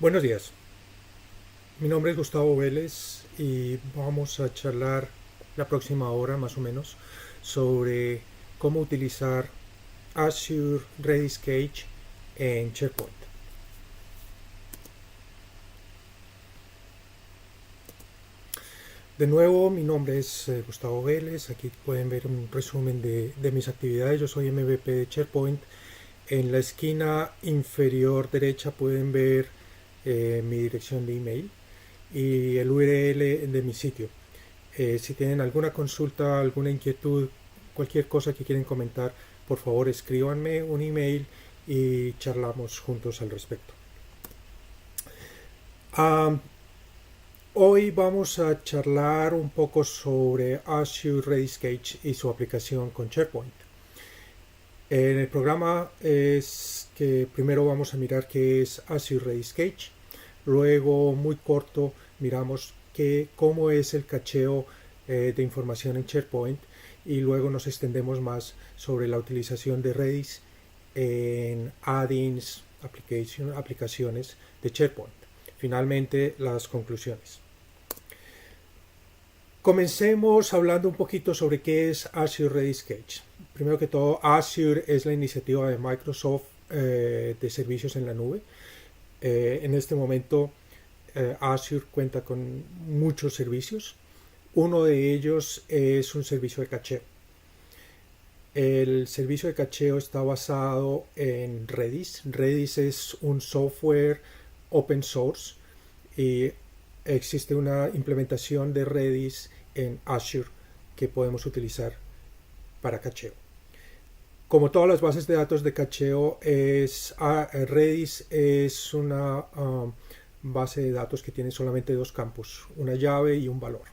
Buenos días, mi nombre es Gustavo Vélez y vamos a charlar la próxima hora más o menos sobre cómo utilizar Azure Redis Cage en SharePoint. De nuevo, mi nombre es Gustavo Vélez, aquí pueden ver un resumen de mis actividades. Yo soy MVP de SharePoint. En la esquina inferior derecha pueden ver mi dirección de email y el URL de mi sitio. Si tienen alguna consulta, alguna inquietud, cualquier cosa que quieren comentar, por favor escríbanme un email y charlamos juntos al respecto. Ah, Hoy vamos a charlar un poco sobre Azure Redis Cage y su aplicación con SharePoint. En el programa es que primero vamos a mirar qué es Azure Redis Cage, luego muy corto miramos cómo es el cacheo de información en SharePoint y luego nos extendemos más sobre la utilización de Redis en add-ins, aplicaciones de SharePoint. Finalmente, las conclusiones. Comencemos hablando un poquito sobre qué es Azure Redis Cage. Primero que todo, Azure es la iniciativa de Microsoft de servicios en la nube. En este momento, Azure cuenta con muchos servicios. Uno de ellos es un servicio de cacheo. El servicio de cacheo está basado en Redis. Redis es un software open source y existe una implementación de Redis en Azure que podemos utilizar para cacheo. Como todas las bases de datos de cacheo, Redis es una base de datos que tiene solamente dos campos, una llave y un valor.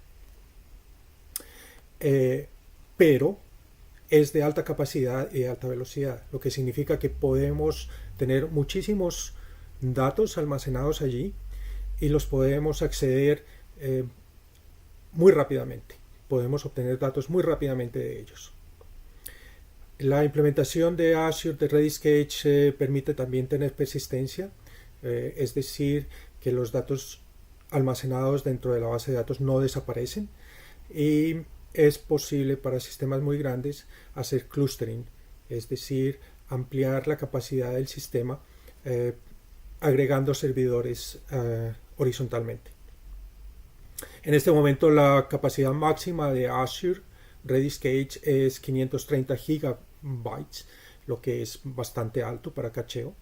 Pero es de alta capacidad y de alta velocidad, lo que significa que podemos tener muchísimos datos almacenados allí y los podemos acceder muy rápidamente. Podemos obtener datos muy rápidamente de ellos. La implementación de Azure de Redis Cage permite también tener persistencia, es decir, que los datos almacenados dentro de la base de datos no desaparecen y es posible para sistemas muy grandes hacer clustering, es decir, ampliar la capacidad del sistema agregando servidores horizontalmente. En este momento la capacidad máxima de Azure Redis Cage es 530 gigabytes, lo que es bastante alto para cacheo.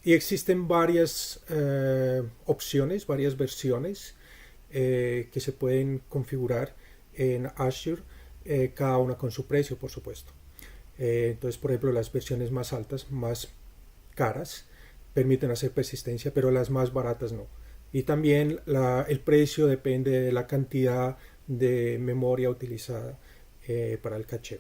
Y existen varias opciones, varias versiones que se pueden configurar en Azure, cada una con su precio, por supuesto. Entonces, por ejemplo, las versiones más altas, más caras, permiten hacer persistencia, pero las más baratas no. Y también el precio depende de la cantidad de memoria utilizada para el cacheo.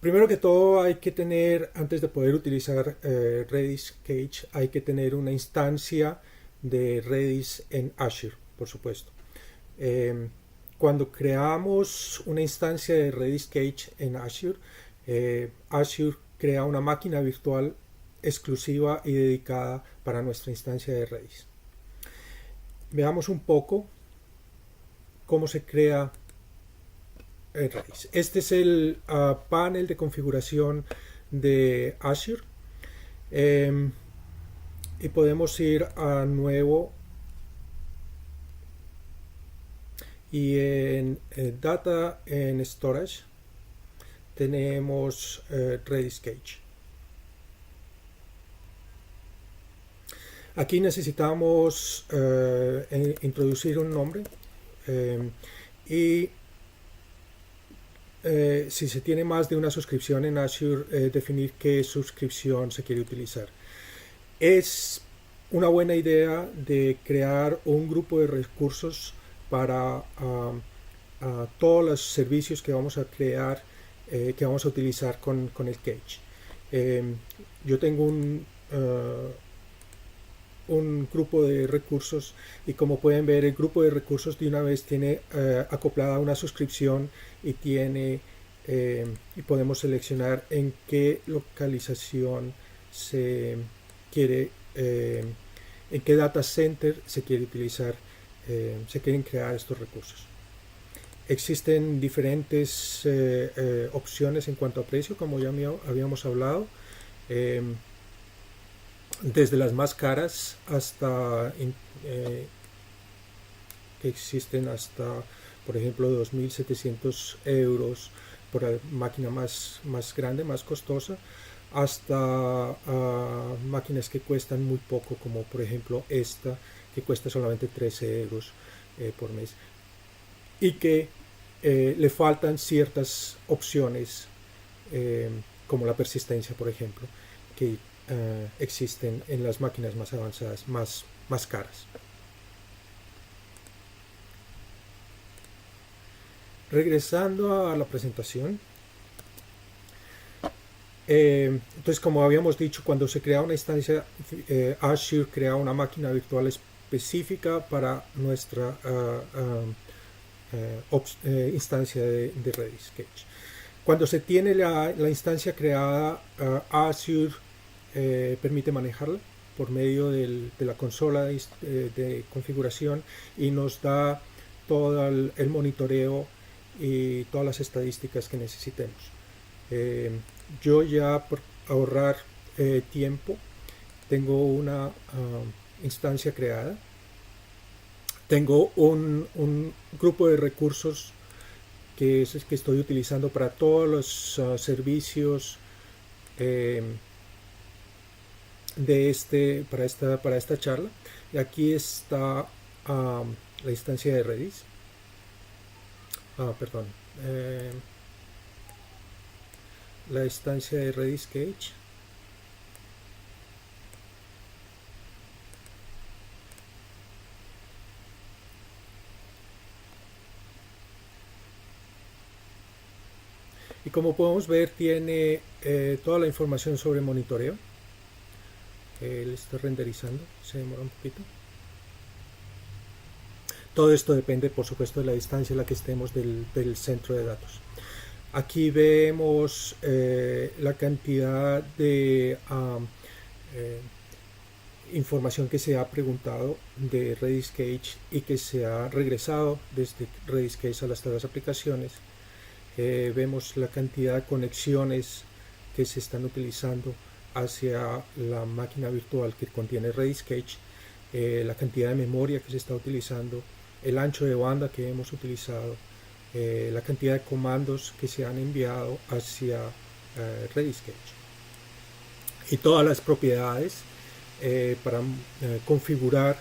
Primero que todo hay que tener, antes de poder utilizar Redis Cage, hay que tener una instancia de Redis en Azure, por supuesto. Cuando creamos una instancia de Redis Cage en Azure, Azure crea una máquina virtual exclusiva y dedicada para nuestra instancia de Redis. Veamos un poco cómo se crea Redis. Este es el panel de configuración de Azure y podemos ir a nuevo y en Data en Storage tenemos Redis Cage. Aquí necesitamos introducir un nombre y si se tiene más de una suscripción en Azure, definir qué suscripción se quiere utilizar. Es una buena idea de crear un grupo de recursos para todos los servicios que vamos a crear, que vamos a utilizar con el Cage. Yo tengo un grupo de recursos y como pueden ver el grupo de recursos de una vez tiene acoplada una suscripción y tiene y podemos seleccionar en qué localización se quiere, en qué data center se quiere utilizar, se quieren crear estos recursos. Existen diferentes opciones en cuanto a precio, como ya habíamos hablado, desde las más caras hasta que existen hasta, por ejemplo, 2.700 euros por la máquina más grande, más costosa, hasta máquinas que cuestan muy poco, como por ejemplo esta, que cuesta solamente 13 euros por mes, y que le faltan ciertas opciones, como la persistencia, por ejemplo, que existen en las máquinas más avanzadas, más caras. Regresando a la presentación, entonces, como habíamos dicho, cuando se crea una instancia, Azure crea una máquina virtual específica para nuestra instancia de Redis Cage. Cuando se tiene la instancia creada, Azure permite manejarla por medio de la consola de configuración, y nos da todo el monitoreo y todas las estadísticas que necesitemos. Yo ya, por ahorrar tiempo, tengo una instancia creada. Tengo un grupo de recursos que estoy utilizando para todos los servicios para esta charla. Y aquí está la instancia de Redis. La instancia de Redis Cage. Y como podemos ver, tiene toda la información sobre monitoreo. Él está renderizando, se demora un poquito. Todo esto depende, por supuesto, de la distancia en la que estemos del centro de datos. Aquí vemos la cantidad de información que se ha preguntado de Redis Cage y que se ha regresado desde Redis Cage hasta las aplicaciones. Vemos la cantidad de conexiones que se están utilizando hacia la máquina virtual que contiene Redis Cage, la cantidad de memoria que se está utilizando, el ancho de banda que hemos utilizado, la cantidad de comandos que se han enviado hacia Redis Cage, y todas las propiedades para configurar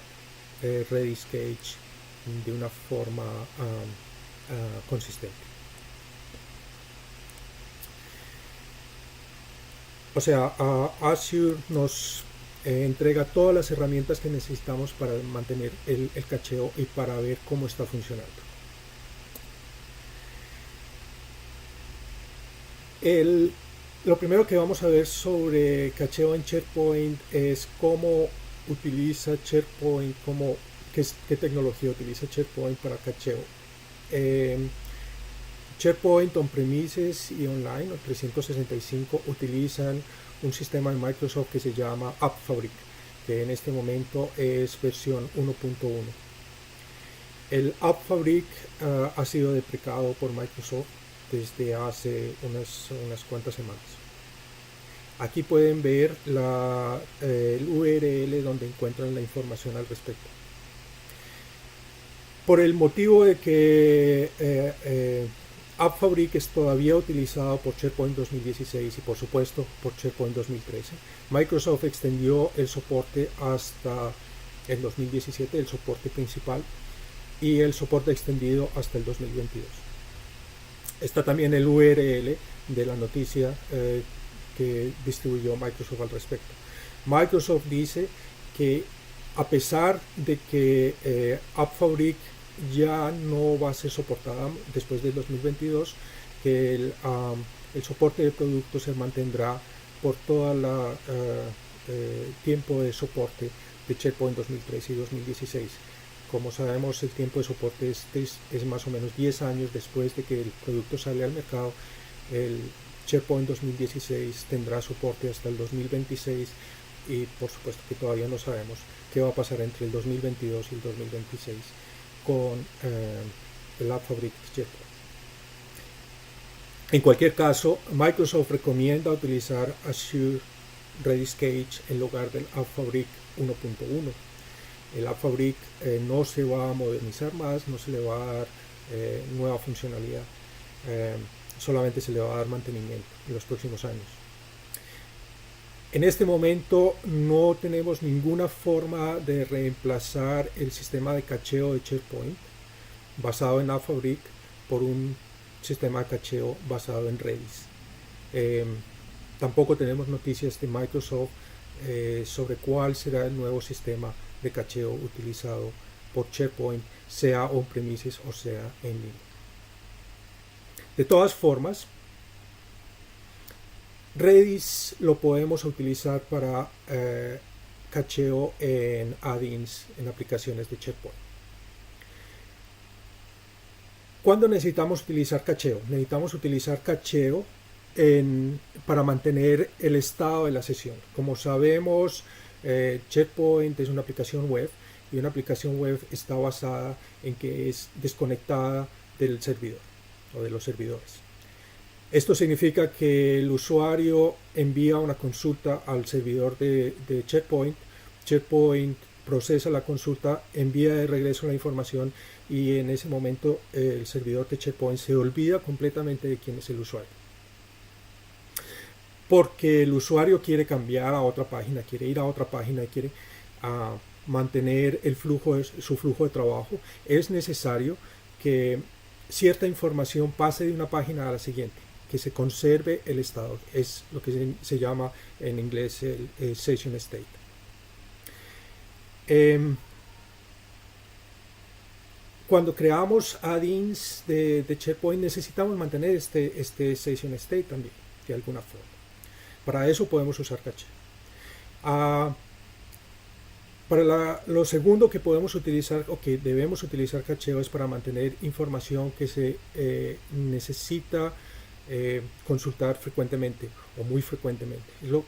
Redis Cage de una forma consistente. O sea, Azure nos entrega todas las herramientas que necesitamos para mantener el cacheo y para ver cómo está funcionando. Lo primero que vamos a ver sobre cacheo en SharePoint es cómo utiliza SharePoint, qué tecnología utiliza SharePoint para cacheo. SharePoint on-premises y online, o 365, utilizan un sistema de Microsoft que se llama AppFabric, que en este momento es versión 1.1. El AppFabric ha sido deprecado por Microsoft desde hace unas cuantas semanas. Aquí pueden ver el URL donde encuentran la información al respecto. Por el motivo de que AppFabric es todavía utilizado por SharePoint 2016 y por supuesto por SharePoint 2013, Microsoft extendió el soporte hasta el 2017, el soporte principal, y el soporte extendido hasta el 2022. Está también el URL de la noticia que distribuyó Microsoft al respecto. Microsoft dice que a pesar de que AppFabric ya no va a ser soportada después del 2022, que el soporte de producto se mantendrá por todo el tiempo de soporte de SharePoint 2013 y 2016. Como sabemos, el tiempo de soporte es más o menos 10 años después de que el producto sale al mercado, El SharePoint 2016 tendrá soporte hasta el 2026 y por supuesto que todavía no sabemos qué va a pasar entre el 2022 y el 2026 con el App Fabric SharePoint. En cualquier caso, Microsoft recomienda utilizar Azure Redis Cage en lugar del App Fabric 1.1. El App Fabric no se va a modernizar más, no se le va a dar nueva funcionalidad, solamente se le va a dar mantenimiento en los próximos años. En este momento no tenemos ninguna forma de reemplazar el sistema de cacheo de SharePoint basado en App Fabric por un sistema de cacheo basado en Redis. Tampoco tenemos noticias de Microsoft sobre cuál será el nuevo sistema de cacheo utilizado por SharePoint, sea on-premises o sea en línea. De todas formas, Redis lo podemos utilizar para cacheo en add-ins, en aplicaciones de SharePoint. ¿Cuándo necesitamos utilizar cacheo? Necesitamos utilizar cacheo para mantener el estado de la sesión. Como sabemos, SharePoint es una aplicación web y una aplicación web está basada en que es desconectada del servidor o de los servidores. Esto significa que el usuario envía una consulta al servidor de SharePoint. SharePoint procesa la consulta, envía de regreso la información y en ese momento el servidor de SharePoint se olvida completamente de quién es el usuario. Porque el usuario quiere cambiar a otra página, quiere ir a otra página y quiere mantener su flujo de trabajo, es necesario que cierta información pase de una página a la siguiente, que se conserve el estado. Es lo que se llama en inglés el session state. Cuando creamos add-ins de SharePoint necesitamos mantener este session state también, de alguna forma. Para eso podemos usar caché. Lo segundo que podemos utilizar o que debemos utilizar cacheo es para mantener información que se necesita consultar frecuentemente o muy frecuentemente.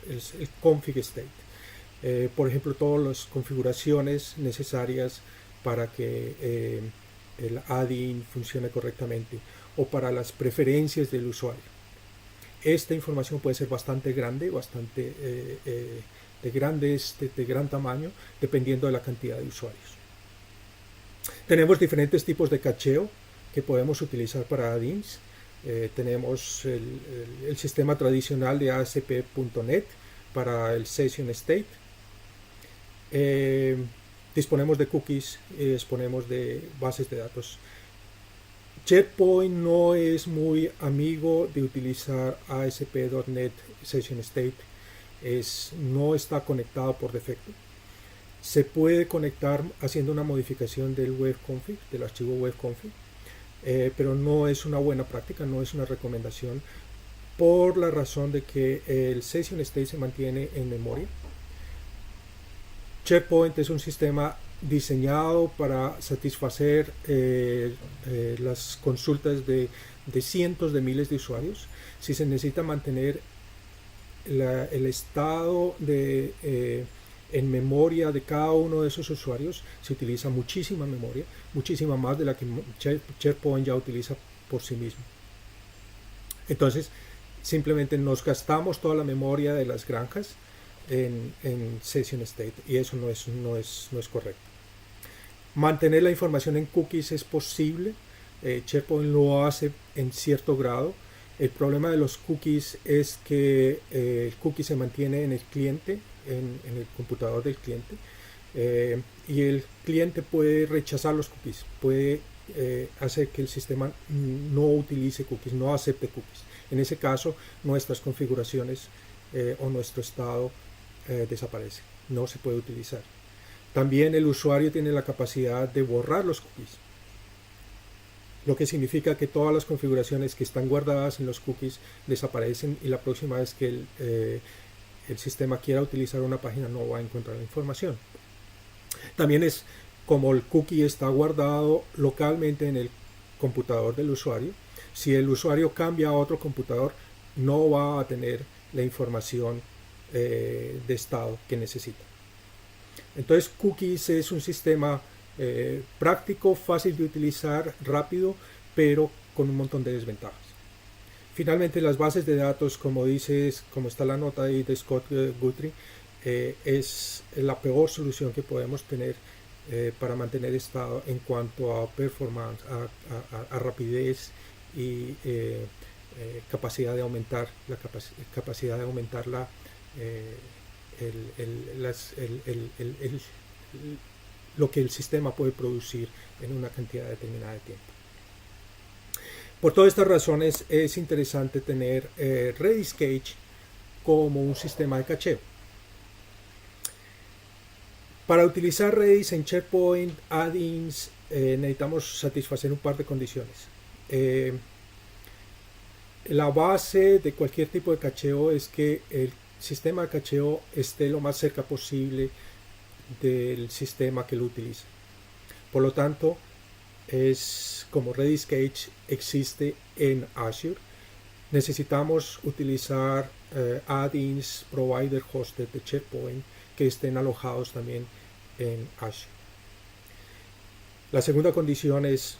Es el config state. Por ejemplo, todas las configuraciones necesarias para que el add-in funcione correctamente o para las preferencias del usuario. Esta información puede ser bastante grande, bastante de gran tamaño, dependiendo de la cantidad de usuarios. Tenemos diferentes tipos de cacheo que podemos utilizar para add-ins. Tenemos el sistema tradicional de ASP.NET para el Session State. Disponemos de cookies y disponemos de bases de datos. SharePoint no es muy amigo de utilizar ASP.NET Session State. No está conectado por defecto. Se puede conectar haciendo una modificación del webconfig, del archivo webconfig, pero no es una buena práctica, no es una recomendación, por la razón de que el Session State se mantiene en memoria. SharePoint es un sistema diseñado para satisfacer las consultas de cientos de miles de usuarios. Si se necesita mantener el estado en memoria de cada uno de esos usuarios, se utiliza muchísima memoria, muchísima más de la que SharePoint ya utiliza por sí mismo. Entonces, simplemente nos gastamos toda la memoria de las granjas en Session State y eso no es correcto. Mantener la información en cookies es posible. SharePoint lo hace en cierto grado. El problema de los cookies es que el cookie se mantiene en el cliente, en el computador del cliente, y el cliente puede rechazar los cookies, puede hacer que el sistema no utilice cookies, no acepte cookies. En ese caso, nuestras configuraciones o nuestro estado desaparece, no se puede utilizar. También el usuario tiene la capacidad de borrar los cookies, lo que significa que todas las configuraciones que están guardadas en los cookies desaparecen y la próxima vez que el sistema quiera utilizar una página no va a encontrar la información. También es como el cookie está guardado localmente en el computador del usuario, Si el usuario cambia a otro computador, no va a tener la información de estado que necesita. Entonces, cookies es un sistema práctico, fácil de utilizar, rápido, pero con un montón de desventajas. Finalmente, las bases de datos, como dices, como está la nota ahí de Scott Guthrie, es la peor solución que podemos tener para mantener estado en cuanto a performance, a rapidez y capacidad de aumentar lo que el sistema puede producir en una cantidad determinada de tiempo. Por todas estas razones es interesante tener Redis Cache como un sistema de cacheo. Para utilizar Redis en SharePoint, add-ins, necesitamos satisfacer un par de condiciones. La base de cualquier tipo de cacheo es que el sistema de cacheo esté lo más cerca posible del sistema que lo utiliza. Por lo tanto, es como Redis Cache existe en Azure, necesitamos utilizar add-ins provider hosted de SharePoint que estén alojados también en Azure. La segunda condición es,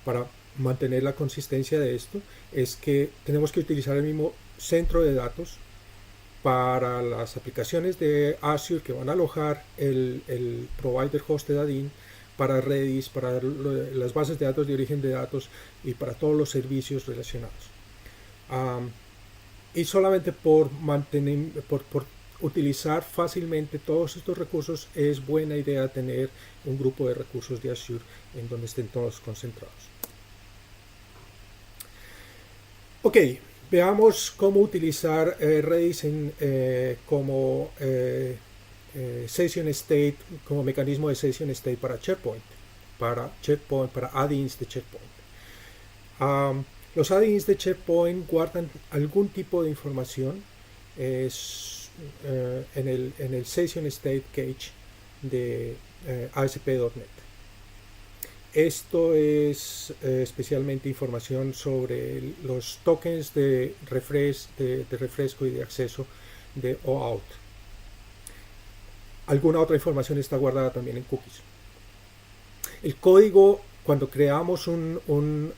para mantener la consistencia de esto, es que tenemos que utilizar el mismo centro de datos para las aplicaciones de Azure que van a alojar el provider hosted add-in, para Redis, para las bases de datos de origen de datos y para todos los servicios relacionados. Y solamente por utilizar fácilmente todos estos recursos es buena idea tener un grupo de recursos de Azure en donde estén todos concentrados. Ok, veamos cómo utilizar Redis como session state, como mecanismo de session state para SharePoint, para add-ins de SharePoint. Los add-ins de SharePoint guardan algún tipo de información en el session state cache de ASP.NET. Esto es especialmente información sobre los tokens de refresco y de acceso de OAuth. Alguna otra información está guardada también en cookies. El código, cuando creamos un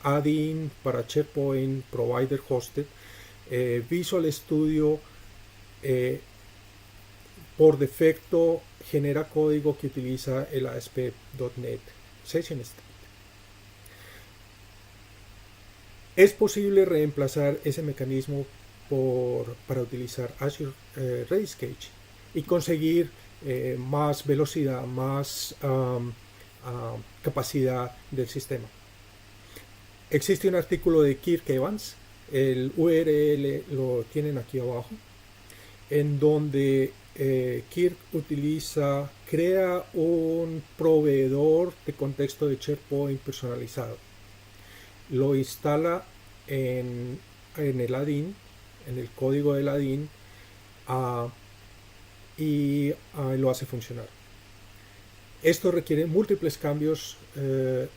add-in para SharePoint Provider Hosted, Visual Studio por defecto genera código que utiliza el ASP.NET Session State. Es posible reemplazar ese mecanismo para utilizar Azure Redis Cache y conseguir más velocidad, más capacidad del sistema. Existe un artículo de Kirk Evans, el URL lo tienen aquí abajo, en donde Kirk crea un proveedor de contexto de SharePoint personalizado. Lo instala en el add-in, en el código del add-in, y lo hace funcionar. Esto requiere múltiples cambios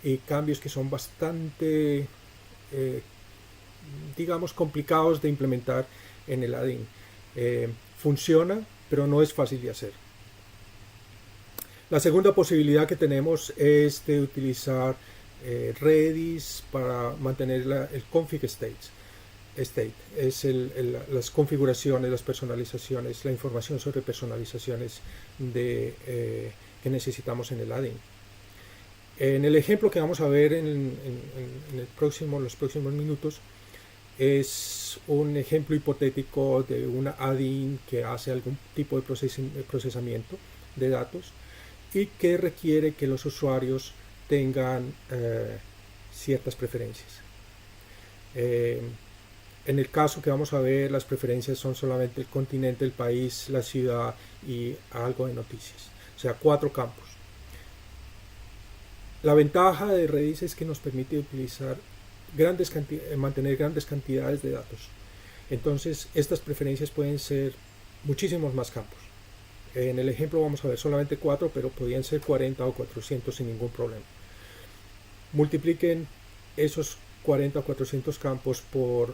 y cambios que son bastante, digamos, complicados de implementar en el add-in. Funciona, pero no es fácil de hacer. La segunda posibilidad que tenemos es de utilizar Redis para mantener el config state es las configuraciones, las personalizaciones, la información sobre personalizaciones que necesitamos en el add-in. En el ejemplo que vamos a ver en los próximos minutos es un ejemplo hipotético de una add-in que hace algún tipo de procesamiento de datos y que requiere que los usuarios tengan ciertas preferencias. En el caso que vamos a ver, las preferencias son solamente el continente, el país, la ciudad y algo de noticias, o sea, 4 campos. La ventaja de Redis es que nos permite utilizar mantener grandes cantidades de datos. Entonces, estas preferencias pueden ser muchísimos más campos. En el ejemplo vamos a ver solamente 4, pero podrían ser 40 o 400 sin ningún problema. Multipliquen esos 40 o 400 campos por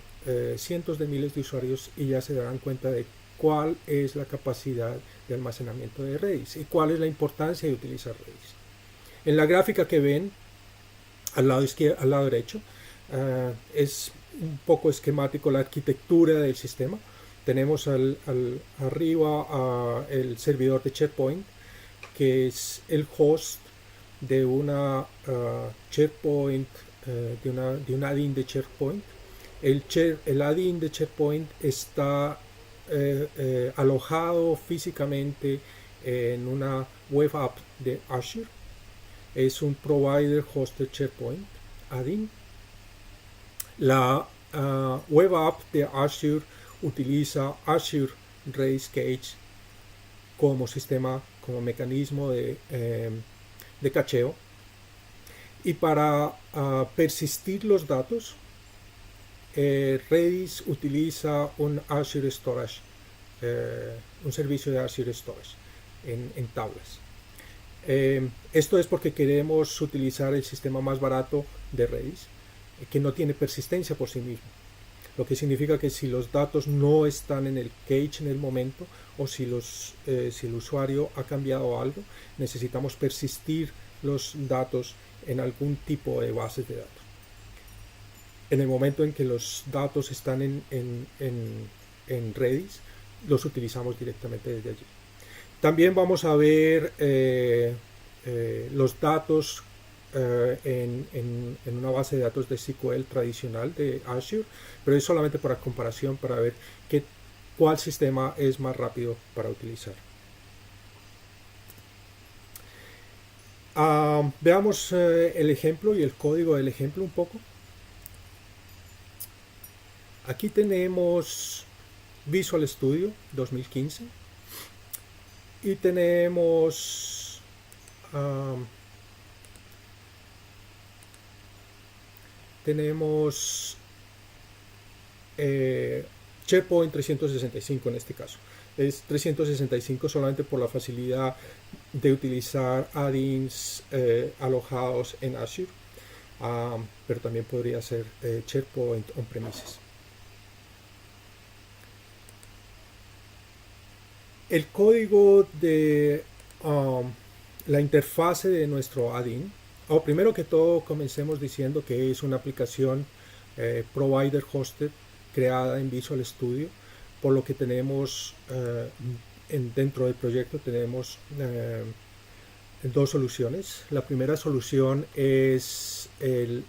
cientos de miles de usuarios y ya se darán cuenta de cuál es la capacidad de almacenamiento de Redis y cuál es la importancia de utilizar Redis. En la gráfica que ven al lado derecho es un poco esquemático la arquitectura del sistema. Tenemos arriba el servidor de SharePoint, que es el host de una SharePoint, de un add-in de SharePoint. El add-in de SharePoint está alojado físicamente en una web app de Azure. Es un provider hosted SharePoint add-in. La web app de Azure utiliza Azure Redis Cache como sistema, como mecanismo de cacheo, y para persistir los datos Redis utiliza un Azure Storage, un servicio de Azure Storage en tablas. Esto es porque queremos utilizar el sistema más barato de Redis, que no tiene persistencia por sí mismo, lo que significa que si los datos no están en el cache en el momento, o si el usuario ha cambiado algo, necesitamos persistir los datos en algún tipo de bases de datos. En el momento en que los datos están en Redis, los utilizamos directamente desde allí. También vamos a ver los datos en una base de datos de SQL tradicional de Azure, pero es solamente para comparación, para ver cuál sistema es más rápido para utilizar. Veamos el ejemplo y el código del ejemplo un poco. Aquí tenemos Visual Studio 2015 y tenemos SharePoint 365 en este caso. Es 365 solamente por la facilidad de utilizar add-ins alojados en Azure, pero también podría ser SharePoint on-premises. El código de la interfase de nuestro add-in. Primero que todo, comencemos diciendo que es una aplicación provider hosted creada en Visual Studio, por lo que tenemos dentro del proyecto tenemos dos soluciones. La primera solución es el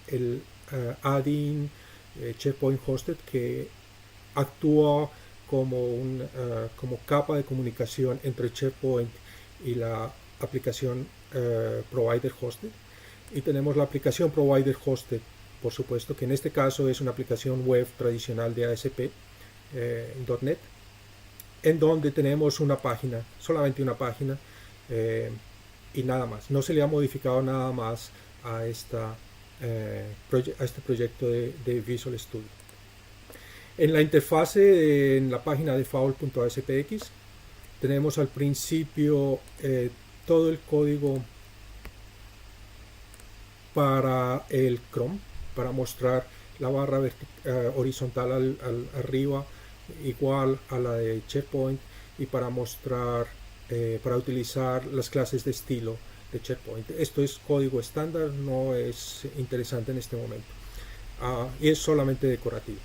add-in SharePoint hosted, que actúa como capa de comunicación entre SharePoint y la aplicación provider hosted. Y tenemos la aplicación provider hosted, por supuesto, que en este caso es una aplicación web tradicional de ASP .NET, en donde tenemos una página, solamente una página, y nada más. No se le ha modificado nada más a este proyecto de Visual Studio. En la interfase, en la página default.aspx, tenemos al principio todo el código para el Chrome, para mostrar la barra horizontal arriba igual a la de SharePoint, y para mostrar, para utilizar las clases de estilo de SharePoint. Esto es código estándar, no es interesante en este momento, y es solamente decorativo.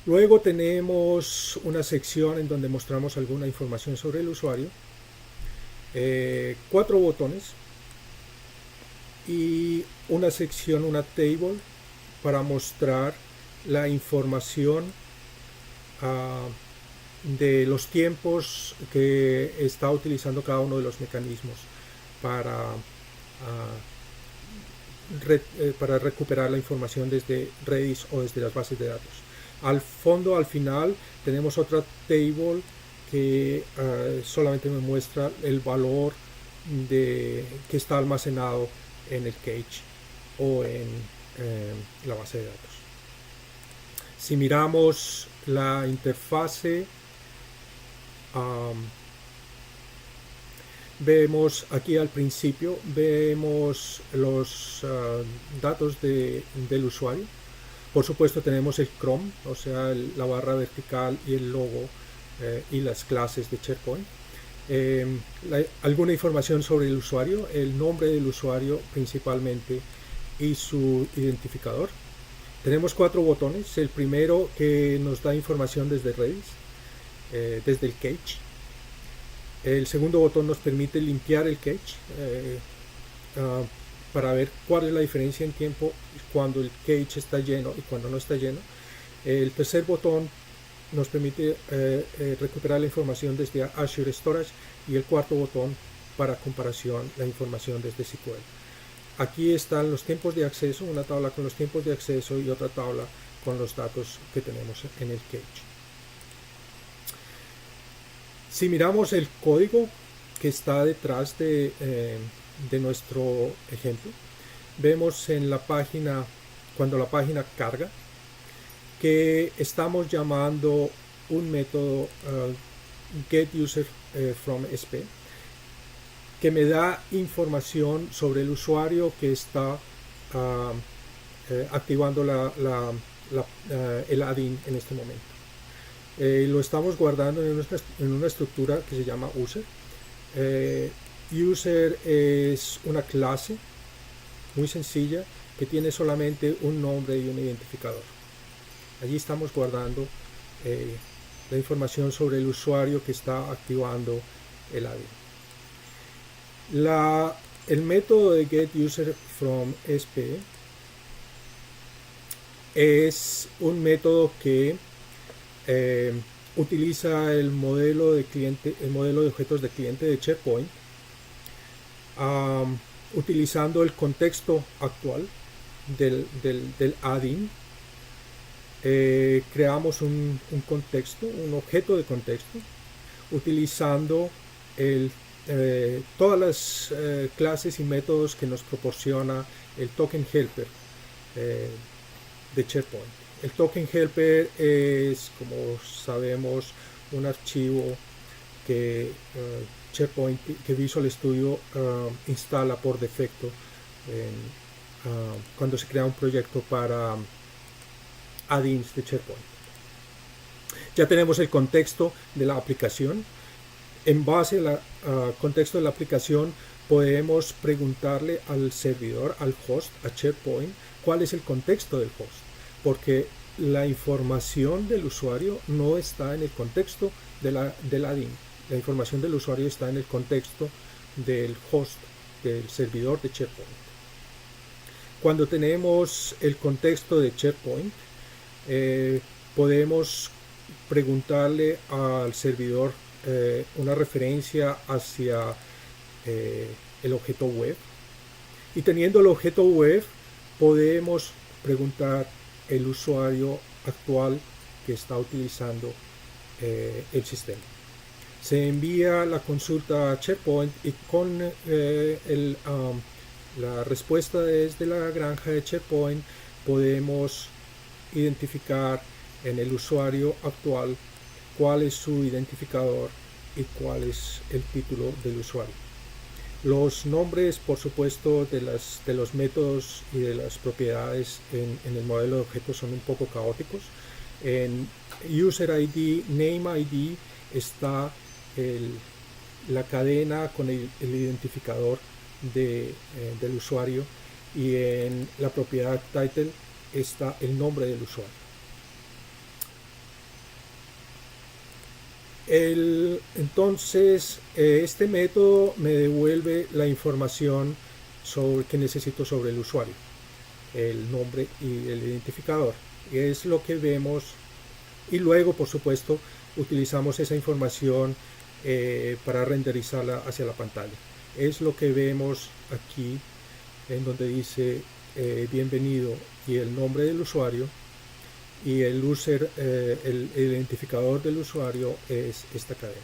Luego tenemos una sección en donde mostramos alguna información sobre el usuario, 4 botones y una sección, una table, para mostrar la información de los tiempos que está utilizando cada uno de los mecanismos para recuperar la información desde Redis o desde las bases de datos. Al fondo, al final, tenemos otra table que solamente me muestra el valor que está almacenado en el cache o en la base de datos. Si miramos la interfase, Vemos aquí al principio, vemos los datos del usuario. Por supuesto tenemos el Chrome, o sea, la barra vertical y el logo y las clases de SharePoint. Alguna información sobre el usuario, el nombre del usuario principalmente y su identificador. Tenemos 4 botones. El primero que nos da información desde Redis, desde el cache. El segundo botón nos permite limpiar el cache para ver cuál es la diferencia en tiempo cuando el cache está lleno y cuando no está lleno. El tercer botón nos permite recuperar la información desde Azure Storage, y el cuarto botón para comparación, la información desde SQL. Aquí están los tiempos de acceso, una tabla con los tiempos de acceso y otra tabla con los datos que tenemos en el cache. Si miramos el código que está detrás de nuestro ejemplo, vemos en la página, cuando la página carga, que estamos llamando un método getUserFromSP que me da información sobre el usuario que está activando el add-in en este momento. Lo estamos guardando en una estructura que se llama user. User es una clase muy sencilla que tiene solamente un nombre y un identificador. Allí estamos guardando la información sobre el usuario que está activando el add-in. El método de getUserFromSP es un método que utiliza el modelo de objetos de cliente de SharePoint, utilizando el contexto actual del add-in. Creamos un contexto, un objeto de contexto, utilizando todas las clases y métodos que nos proporciona el token helper de SharePoint. El token helper es, como sabemos, un archivo que SharePoint, que Visual Studio instala por defecto cuando se crea un proyecto para add-ins de SharePoint. Ya tenemos el contexto de la aplicación. En base al contexto de la aplicación podemos preguntarle al servidor, al host, a SharePoint, cuál es el contexto del host, porque la información del usuario no está en el contexto del add-in. La información del usuario está en el contexto del host, del servidor de SharePoint. Cuando tenemos el contexto de SharePoint, podemos preguntarle al servidor una referencia hacia el objeto web, y teniendo el objeto web podemos preguntar el usuario actual que está utilizando el sistema. Se envía la consulta a SharePoint y con la respuesta desde la granja de SharePoint podemos identificar en el usuario actual cuál es su identificador y cuál es el título del usuario. Los nombres, por supuesto, de los métodos y de las propiedades en el modelo de objetos son un poco caóticos. En User ID, Name ID está la cadena con el identificador del usuario, y en la propiedad title está el nombre del usuario. Entonces este método me devuelve la información que necesito sobre el usuario, el nombre y el identificador. Es lo que vemos, y luego por supuesto utilizamos esa información para renderizarla hacia la pantalla. Es lo que vemos aquí, en donde dice bienvenido y el nombre del usuario, y el identificador del usuario es esta cadena.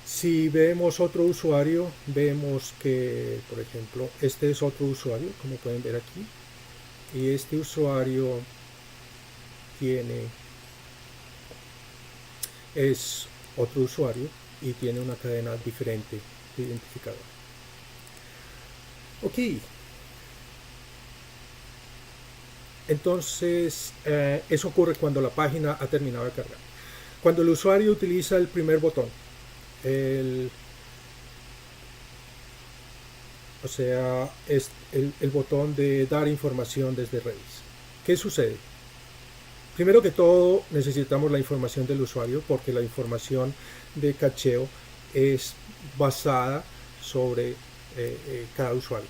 Si vemos otro usuario, vemos que, por ejemplo, este es otro usuario, como pueden ver aquí, y este usuario es otro usuario, y tiene una cadena diferente de identificador. Ok. Entonces, eso ocurre cuando la página ha terminado de cargar. Cuando el usuario utiliza el primer botón, o sea, es el botón de dar información desde Redis. ¿Qué sucede? Primero que todo, necesitamos la información del usuario porque la información de cacheo es basada sobre cada usuario.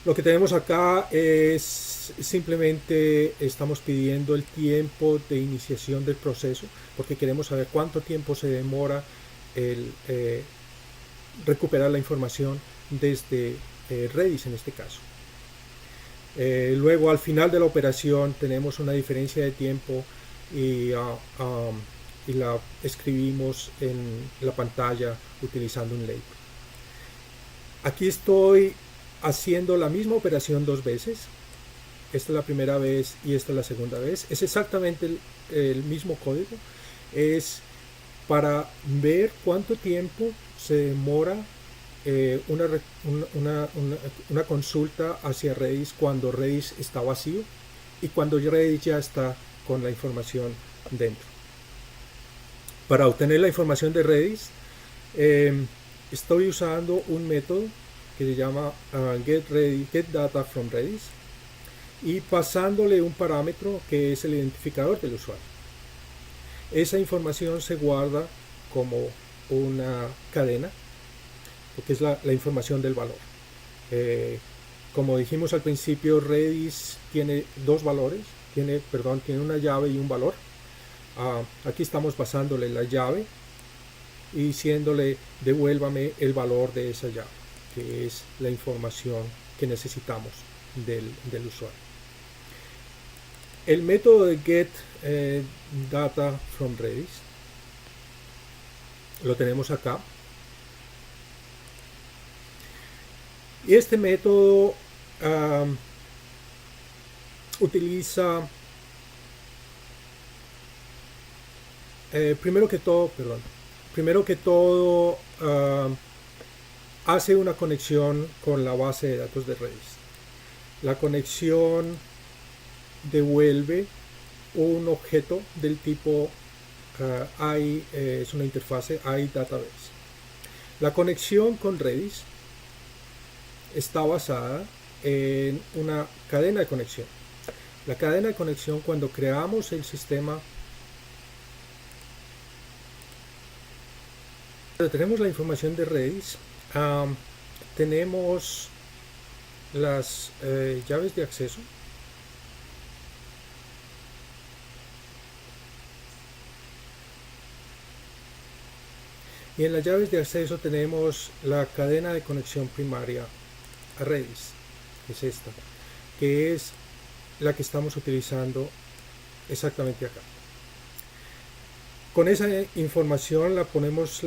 Lo que tenemos acá es simplemente estamos pidiendo el tiempo de iniciación del proceso porque queremos saber cuánto tiempo se demora el recuperar la información desde Redis en este caso. Luego al final de la operación tenemos una diferencia de tiempo y la escribimos en la pantalla utilizando un label. Aquí estoy haciendo la misma operación dos veces. Esta es la primera vez y esta es la segunda vez. Es exactamente el mismo código. Es para ver cuánto tiempo se demora una consulta hacia Redis cuando Redis está vacío y cuando Redis ya está con la información dentro. Para obtener la información de Redis estoy usando un método que se llama get data from Redis y pasándole un parámetro que es el identificador del usuario. Esa información se guarda como una cadena porque es la información del valor. Como dijimos al principio, Redis tiene dos valores, tiene una llave y un valor. Aquí estamos basándole la llave y diciéndole devuélvame el valor de esa llave, que es la información que necesitamos del usuario. El método de get data from Redis lo tenemos acá. Y este método utiliza primero que todo hace una conexión con la base de datos de Redis. La conexión devuelve un objeto del tipo es una interfase iDatabase. La conexión con Redis está basada en una cadena de conexión. La cadena de conexión, cuando creamos el sistema, tenemos la información de Redis, tenemos las llaves de acceso. Y en las llaves de acceso tenemos la cadena de conexión primaria a Redis, que es esta, que es la que estamos utilizando exactamente acá. Con esa información la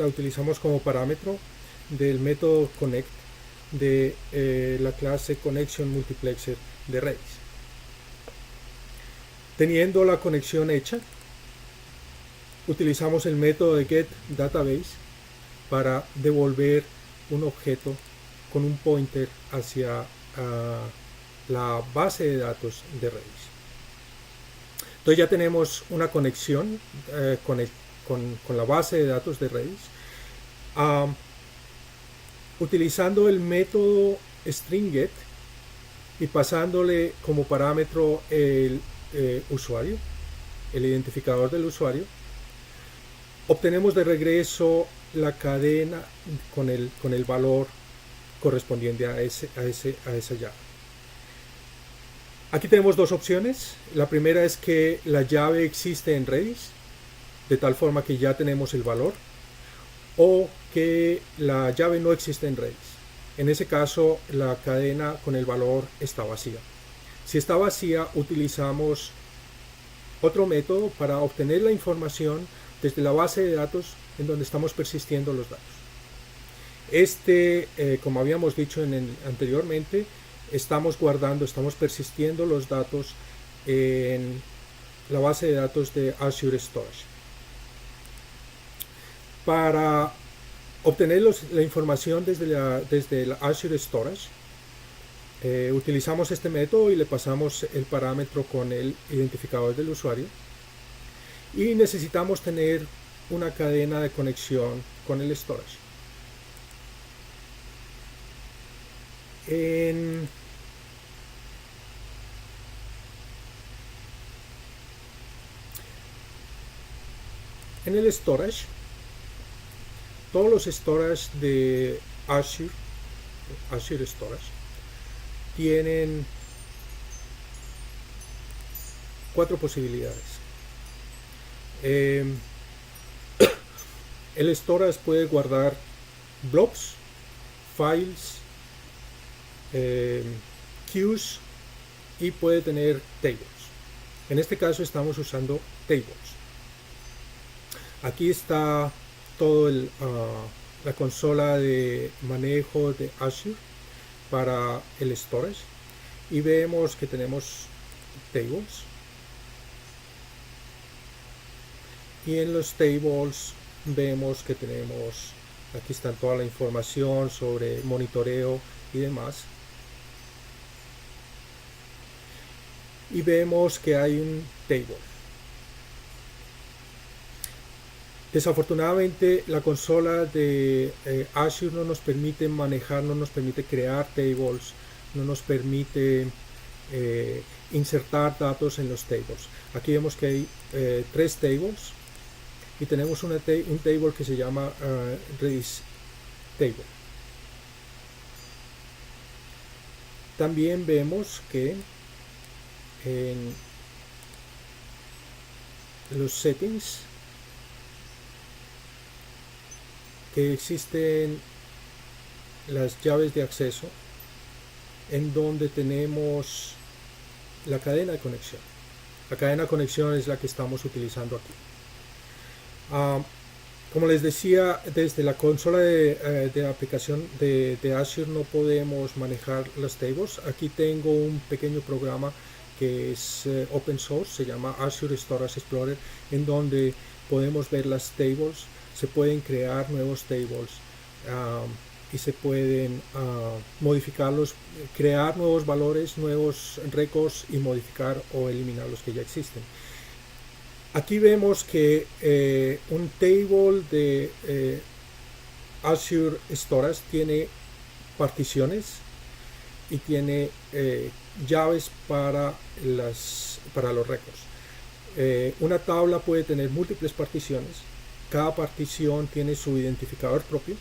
utilizamos como parámetro del método connect de la clase connection multiplexer de Redis. Teniendo la conexión hecha, utilizamos el método de get database para devolver un objeto con un pointer hacia la base de datos de Redis. Entonces ya tenemos una conexión con la base de datos de Redis. Utilizando el método stringget y pasándole como parámetro el usuario, el identificador del usuario, obtenemos de regreso la cadena con el valor correspondiente a esa llave. Aquí tenemos dos opciones. La primera es que la llave existe en Redis, de tal forma que ya tenemos el valor, o que la llave no existe en Redis. En ese caso, la cadena con el valor está vacía. Si está vacía, utilizamos otro método para obtener la información desde la base de datos en donde estamos persistiendo los datos. Como habíamos dicho anteriormente, estamos persistiendo los datos en la base de datos de Azure Storage. Para obtener la información desde la Azure Storage, utilizamos este método y le pasamos el parámetro con el identificador del usuario. Y necesitamos tener una cadena de conexión con el storage. En el storage, todos los storage de Azure Storage, tienen 4 posibilidades. El storage puede guardar blobs, files, queues y puede tener tables. En este caso estamos usando tables. Aquí está todo la consola de manejo de Azure para el storage y vemos que tenemos tables. Y en los tables vemos que tenemos, aquí está toda la información sobre monitoreo y demás. Y vemos que hay un table. Desafortunadamente la consola de Azure no nos permite manejar, no nos permite crear tables, no nos permite insertar datos en los tables. Aquí vemos que hay 3 tables. Y tenemos un table que se llama Redis Table. También vemos que en los settings que existen las llaves de acceso en donde tenemos la cadena de conexión. La cadena de conexión es la que estamos utilizando aquí. Como les decía, desde la consola de aplicación de Azure no podemos manejar las tables. Aquí tengo un pequeño programa que es open source, se llama Azure Storage Explorer, en donde podemos ver las tables, se pueden crear nuevos tables y se pueden modificarlos, crear nuevos valores, nuevos records y modificar o eliminar los que ya existen. Aquí vemos que un table de Azure Storage tiene particiones y tiene llaves para los records. Una tabla puede tener múltiples particiones. Cada partición tiene su identificador propio.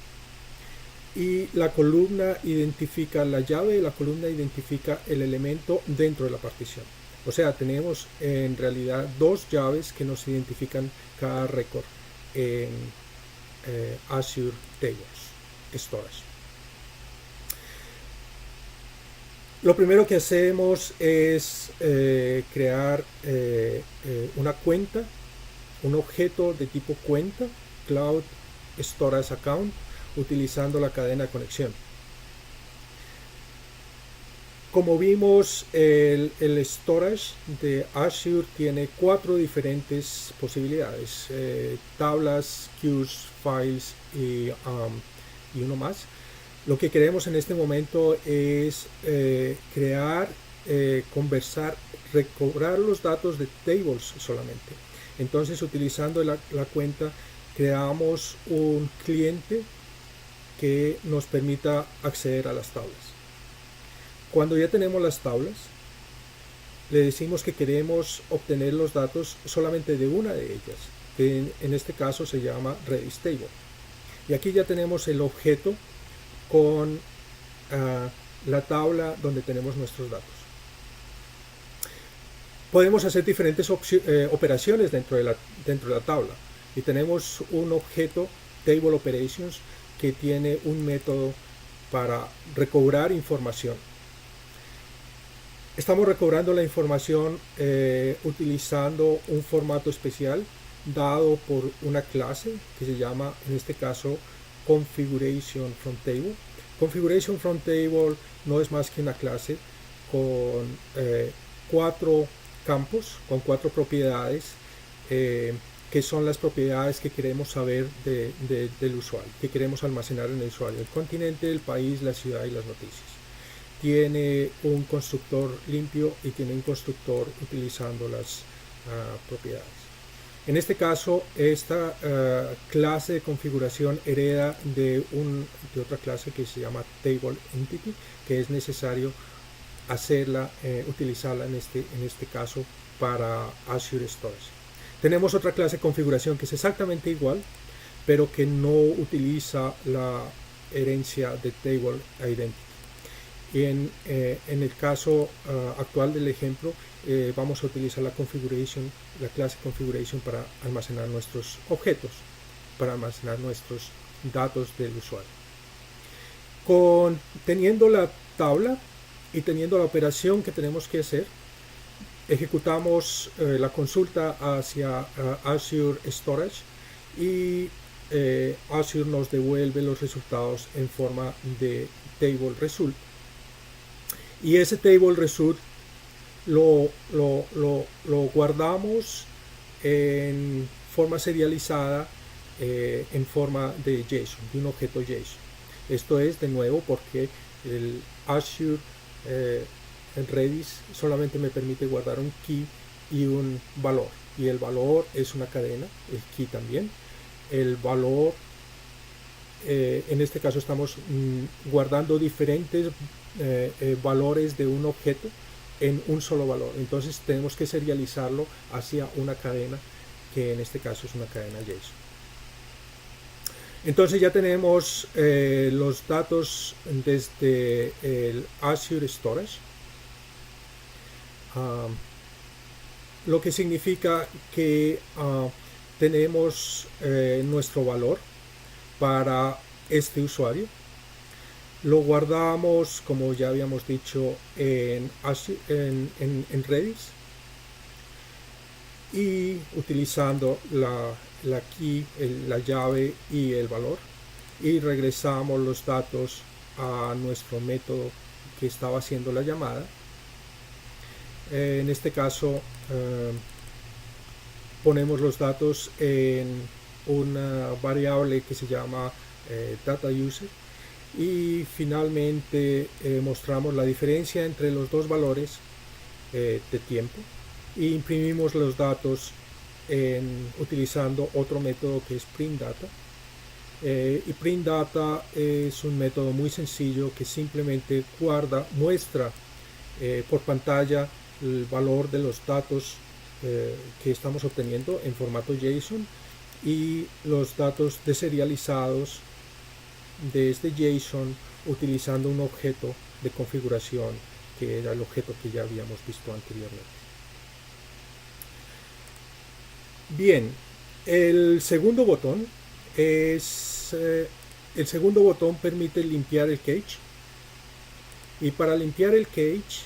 Y la columna identifica la llave y la columna identifica el elemento dentro de la partición. O sea, tenemos en realidad 2 llaves que nos identifican cada récord en Azure Tables Storage. Lo primero que hacemos es crear una cuenta, un objeto de tipo cuenta, Cloud Storage Account, utilizando la cadena de conexión. Como vimos, el storage de Azure tiene 4 diferentes posibilidades, tablas, queues, files y uno más. Lo que queremos en este momento es crear, conversar, recobrar los datos de tables solamente. Entonces, utilizando la cuenta, creamos un cliente que nos permita acceder a las tablas. Cuando ya tenemos las tablas, le decimos que queremos obtener los datos solamente de una de ellas, que en este caso se llama Redis Table. Y aquí ya tenemos el objeto con la tabla donde tenemos nuestros datos. Podemos hacer diferentes operaciones dentro de la tabla. Y tenemos un objeto, Table Operations, que tiene un método para recobrar información. Estamos recobrando la información utilizando un formato especial dado por una clase que se llama, en este caso, Configuration from Table. Configuration from Table no es más que una clase con 4 campos, con 4 propiedades que son las propiedades que queremos saber del usuario, que queremos almacenar en el usuario: el continente, el país, la ciudad y las noticias. Tiene un constructor limpio y tiene un constructor utilizando las propiedades. En este caso, esta clase de configuración hereda de otra clase que se llama Table Entity, que es necesario utilizarla en este caso para Azure Storage. Tenemos otra clase de configuración que es exactamente igual, pero que no utiliza la herencia de Table Identity. Y en el caso actual del ejemplo, vamos a utilizar la clase configuration para almacenar nuestros objetos, para almacenar nuestros datos del usuario. Teniendo la tabla y teniendo la operación que tenemos que hacer, ejecutamos la consulta hacia Azure Storage y Azure nos devuelve los resultados en forma de table result. Y ese table result lo guardamos en forma serializada, en forma de JSON, de un objeto JSON. Esto es, de nuevo, porque el Azure Redis solamente me permite guardar un key y un valor. Y el valor es una cadena, el key también. El valor, en este caso estamos guardando diferentes valores de un objeto en un solo valor. Entonces tenemos que serializarlo hacia una cadena, que en este caso es una cadena JSON. Entonces ya tenemos los datos desde el Azure Storage, lo que significa que tenemos nuestro valor para este usuario. Lo guardamos, como ya habíamos dicho, en Redis, y utilizando la key, la llave y el valor, y regresamos los datos a nuestro método que estaba haciendo la llamada. En este caso ponemos los datos en una variable que se llama data user, y finalmente mostramos la diferencia entre los dos valores de tiempo, e imprimimos los datos utilizando otro método que es printData. Y printData es un método muy sencillo que simplemente muestra por pantalla el valor de los datos que estamos obteniendo en formato JSON, y los datos deserializados de este JSON utilizando un objeto de configuración que era el objeto que ya habíamos visto anteriormente. Bien, el segundo botón permite limpiar el cache, y para limpiar el cache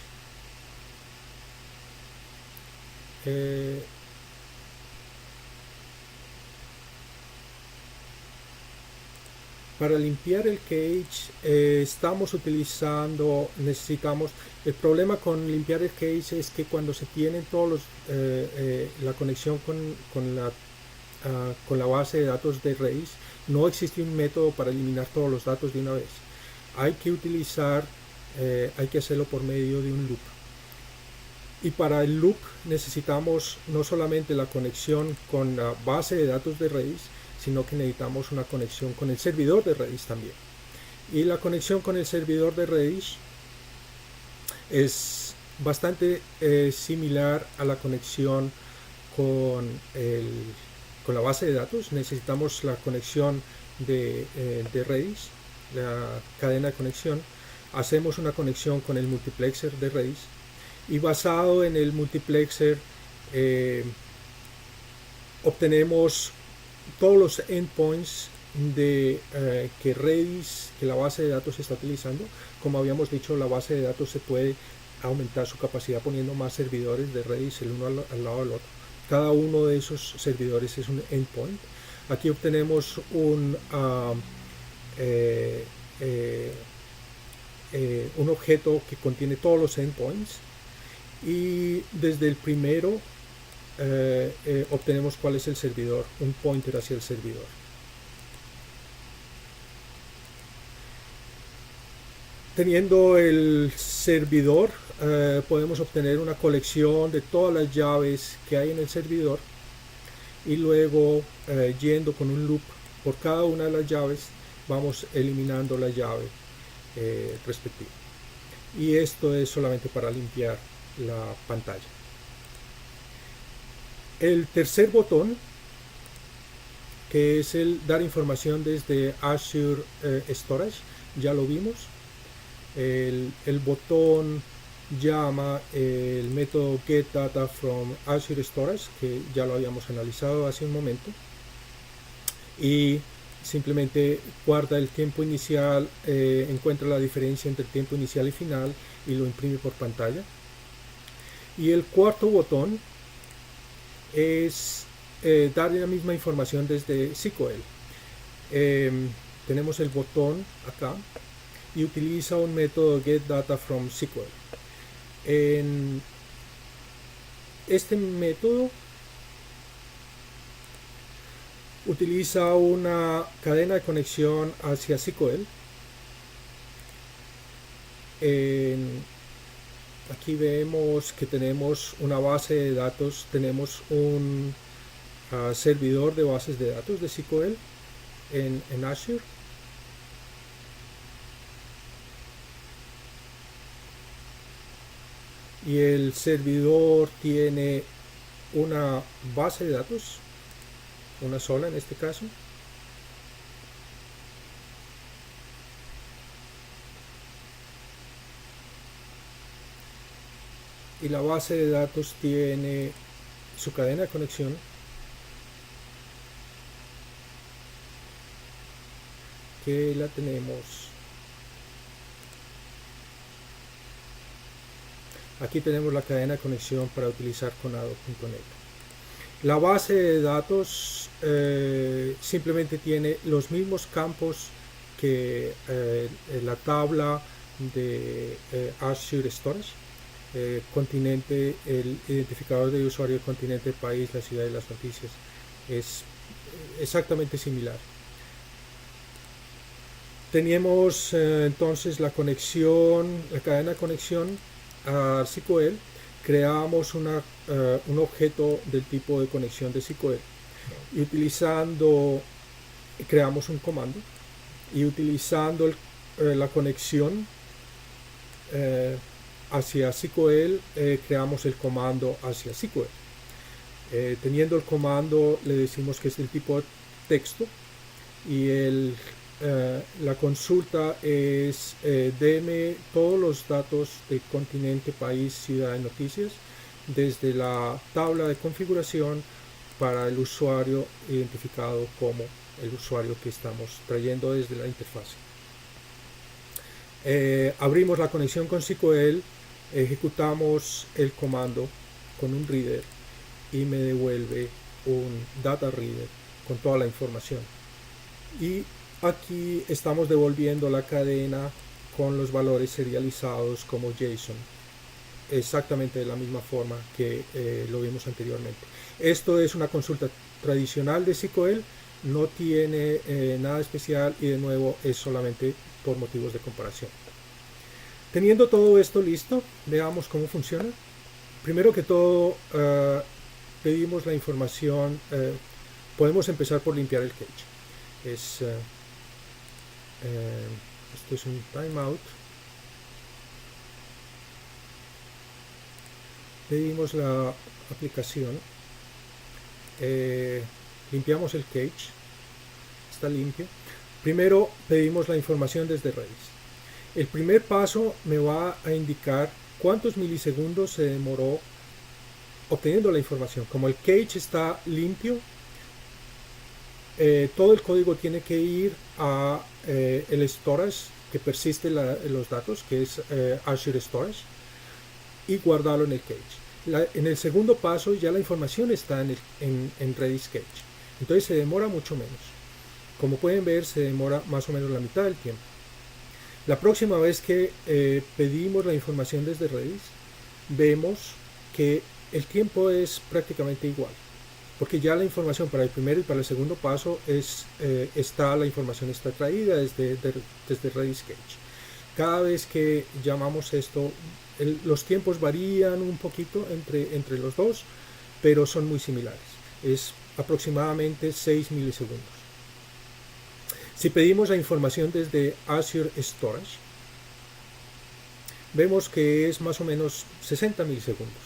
el problema con limpiar el cache es que cuando se tienen todos la conexión con la base de datos de Redis, no existe un método para eliminar todos los datos de una vez. Hay que hacerlo por medio de un loop. Y para el loop necesitamos no solamente la conexión con la base de datos de Redis, sino que necesitamos una conexión con el servidor de Redis también. Y la conexión con el servidor de Redis es bastante similar a la conexión con la base de datos. Necesitamos la conexión de Redis, la cadena de conexión. Hacemos una conexión con el multiplexer de Redis, y basado en el multiplexer obtenemos todos los endpoints que la base de datos está utilizando. Como habíamos dicho, la base de datos se puede aumentar su capacidad poniendo más servidores de Redis el uno al lado del otro. Cada uno de esos servidores es un endpoint. Aquí obtenemos un objeto que contiene todos los endpoints, y desde el primero obtenemos cuál es el servidor, un pointer hacia el servidor. Teniendo el servidor, podemos obtener una colección de todas las llaves que hay en el servidor y luego yendo con un loop por cada una de las llaves vamos eliminando la llave respectiva. Y esto es solamente para limpiar la pantalla. El tercer botón, que es el dar información desde Azure Storage, ya lo vimos. El botón llama el método getData from Azure Storage, que ya lo habíamos analizado hace un momento, y simplemente guarda el tiempo inicial, encuentra la diferencia entre el tiempo inicial y final y lo imprime por pantalla. Y el cuarto botón es darle la misma información desde SQL. Tenemos el botón acá y utiliza un método getData from SQL. En este método utiliza una cadena de conexión hacia SQL. Aquí vemos que tenemos una base de datos, tenemos un servidor de bases de datos de SQL en Azure. Y el servidor tiene una base de datos, una sola en este caso. Y la base de datos tiene su cadena de conexión, que la tenemos. Aquí tenemos la cadena de conexión para utilizar con Adobe.net. La base de datos simplemente tiene los mismos campos que la tabla de Azure Storage. Continente, el identificador de usuario, el continente, el país, la ciudad y las noticias. Es exactamente similar. Tenemos entonces la conexión, la cadena de conexión a SQL. Creamos un objeto del tipo de conexión de SQL y creamos un comando y utilizando la conexión hacia SQL creamos el comando hacia SQL. Teniendo el comando le decimos que es del tipo texto y la consulta es deme todos los datos de continente, país, ciudad y noticias desde la tabla de configuración para el usuario identificado como el usuario que estamos trayendo desde la interfaz. Abrimos la conexión con SQL, ejecutamos el comando con un reader y me devuelve un data reader con toda la información. Y aquí estamos devolviendo la cadena con los valores serializados como JSON, exactamente de la misma forma que lo vimos anteriormente. Esto es una consulta tradicional de SQL, no tiene nada especial y de nuevo es solamente por motivos de comparación. Teniendo todo esto listo, veamos cómo funciona. Primero que todo, pedimos la información. Podemos empezar por limpiar el cache. Esto es un timeout. Pedimos la aplicación. Limpiamos el cache. Está limpio. Primero pedimos la información desde Redis. El primer paso me va a indicar cuántos milisegundos se demoró obteniendo la información. Como el cache está limpio, todo el código tiene que ir a el storage que persiste los datos, que es Azure Storage, y guardarlo en el cache. En el segundo paso ya la información está en Redis Cache. Entonces se demora mucho menos. Como pueden ver, se demora más o menos la mitad del tiempo. La próxima vez que pedimos la información desde Redis, vemos que el tiempo es prácticamente igual, porque ya la información para el primero y para el segundo paso la información está traída desde Redis Cage. Cada vez que llamamos esto, los tiempos varían un poquito entre los dos, pero son muy similares. Es aproximadamente 6 milisegundos. Si pedimos la información desde Azure Storage, vemos que es más o menos 60 milisegundos.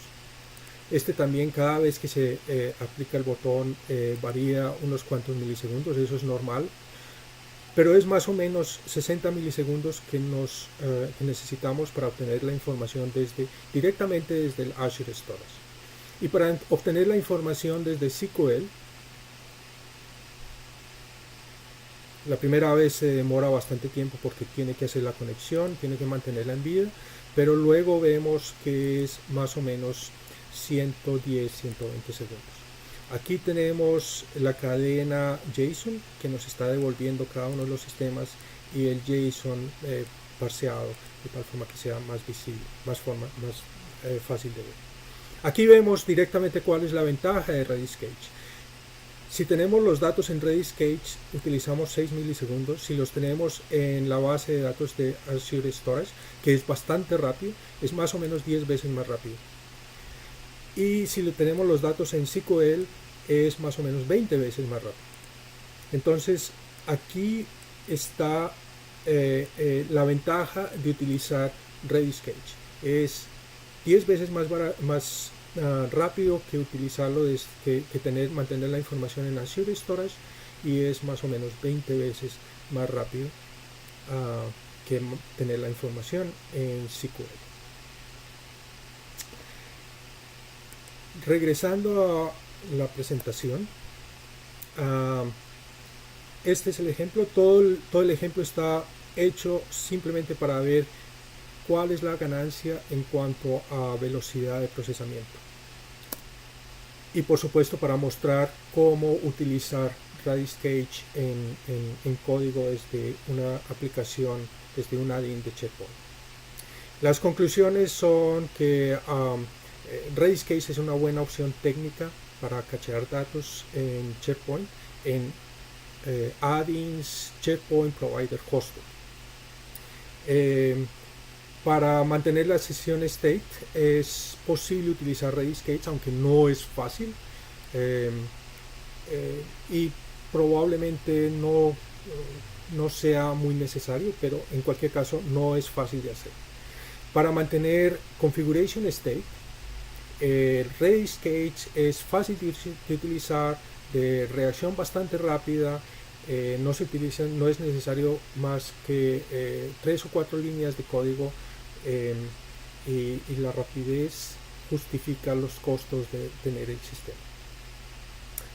Este también, cada vez que se aplica el botón, varía unos cuantos milisegundos, eso es normal, pero es más o menos 60 milisegundos que necesitamos para obtener la información directamente desde el Azure Storage. Y para obtener la información desde SQL, la primera vez se demora bastante tiempo porque tiene que hacer la conexión, tiene que mantenerla en vida, pero luego vemos que es más o menos 110, 120 segundos. Aquí tenemos la cadena JSON que nos está devolviendo cada uno de los sistemas y el JSON parseado de tal forma que sea más visible, más fácil de ver. Aquí vemos directamente cuál es la ventaja de Redis Cage. Si tenemos los datos en Redis Cage, utilizamos 6 milisegundos. Si los tenemos en la base de datos de Azure Storage, que es bastante rápido, es más o menos 10 veces más rápido. Y si tenemos los datos en SQL, es más o menos 20 veces más rápido. Entonces, aquí está la ventaja de utilizar Redis Cage. Es 10 veces más rápido que utilizarlo, mantener la información en Azure Storage, y es más o menos 20 veces más rápido que tener la información en SQL. Regresando a la presentación, este es el ejemplo. Todo el ejemplo está hecho simplemente para ver cuál es la ganancia en cuanto a velocidad de procesamiento. Y por supuesto para mostrar cómo utilizar Redis Cage en código desde una aplicación, desde un add-in de SharePoint. Las conclusiones son que Redis Cage es una buena opción técnica para cachear datos en SharePoint, en add-ins SharePoint Provider Hosted. Para mantener la sesión state es posible utilizar Redis Cage, aunque no es fácil, y probablemente no sea muy necesario, pero en cualquier caso no es fácil de hacer. Para mantener configuration state, Redis Cage es fácil de utilizar, de reacción bastante rápida. No es necesario más que 3 o 4 líneas de código, y la rapidez justifica los costos de tener el sistema.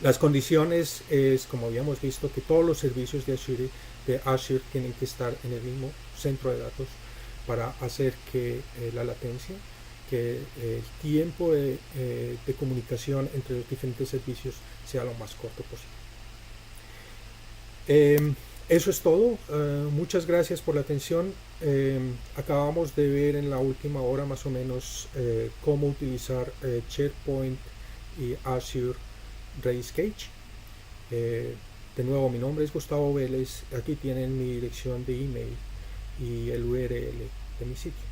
Las condiciones es, como habíamos visto, que todos los servicios de Azure tienen que estar en el mismo centro de datos para hacer que la latencia, que el tiempo de comunicación entre los diferentes servicios sea lo más corto posible. Eso es todo. Muchas gracias por la atención. Acabamos de ver en la última hora más o menos cómo utilizar SharePoint y Azure Redis Cage. De nuevo, mi nombre es Gustavo Vélez. Aquí tienen mi dirección de email y el URL de mi sitio.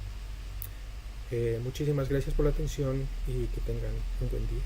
Muchísimas gracias por la atención y que tengan un buen día.